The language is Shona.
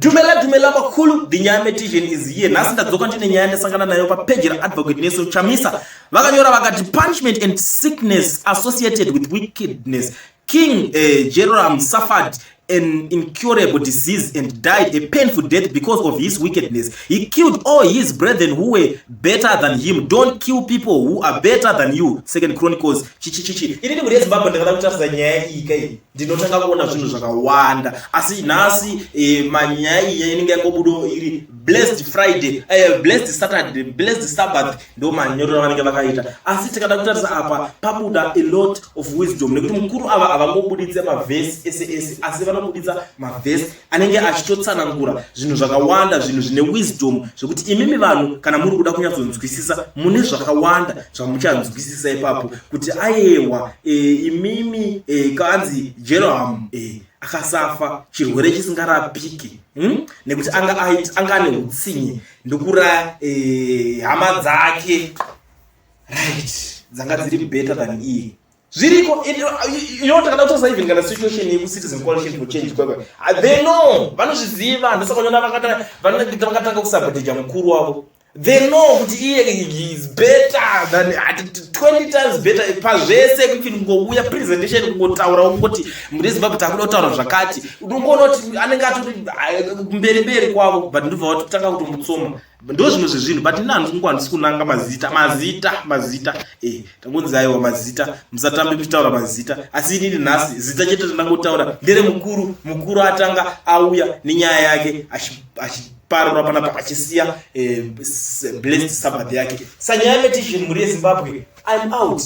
Dumela makulu, the Nyametishan is here. Nasta Zokantine Nyanda Sangana Yopa Pejira Advocate Neso Chamisa. Vaganyora Vagati punishment and sickness associated with wickedness. King Jeroboam suffered an incurable disease and died a painful death because of his wickedness. He killed all his brethren who were better than him. Don't kill people who are better than you. Second Chronicles chichichichi. Ini ndi murezi baba ndakatakutarisa nyaya iyi kai. Ndinotanga kuona zvinhu zvakawanda. Asi nhasi manyaya iyi inenge yangobudo iri blessed Friday, blessed Saturday, blessed Sabbath ndo manyoro vanenge vakaita. Asi tikada kutarisa apa pabuda a lot of wisdom. Nekuti mukuru ava avangobuditse mavhesi ese asi vanobuditsa mavhesi anenge achitotsanangura zvinhu zvakawanda, zvinhu zvine wisdom zvokuti imimi vanhu kana muri kuda kunyatsonzwisisa mune zvakawanda zvamuchanzwisisa ipapo kuti ayewa imimi kanzi Jeroboam akasafa chirwere chisingarapiki nekuti anga ane utsinye ndokura hama dzake right dzanga dziri better than iye zviriko takada kutosa even kana situation yeku-citizen coalition for change kwekwe they know vanozviziva ndosakanyona vakatanga kusaboteja mukuru wavo. They know kuti iye is better than 20 times better pazvese kuti ngouya presentation kungotaura ungoti muri Zimbabwe takuda kutaura zvakati unongoona kuti anenge atori mberi kwavo but ndobva watotanga kutomutsoma ndo zvinhu zvezvinhu but inani ndingwandisi kunanga mazita tangonzi aiwa mazita musatambe kuchitaura mazita asi inini nhasi zita chete tandingotaura ndere mukuru atanga auya nenyaya yake parora panapa achisiya blessed Sabbath yake. Sanyametishin muri Zimbabwe, I'm out.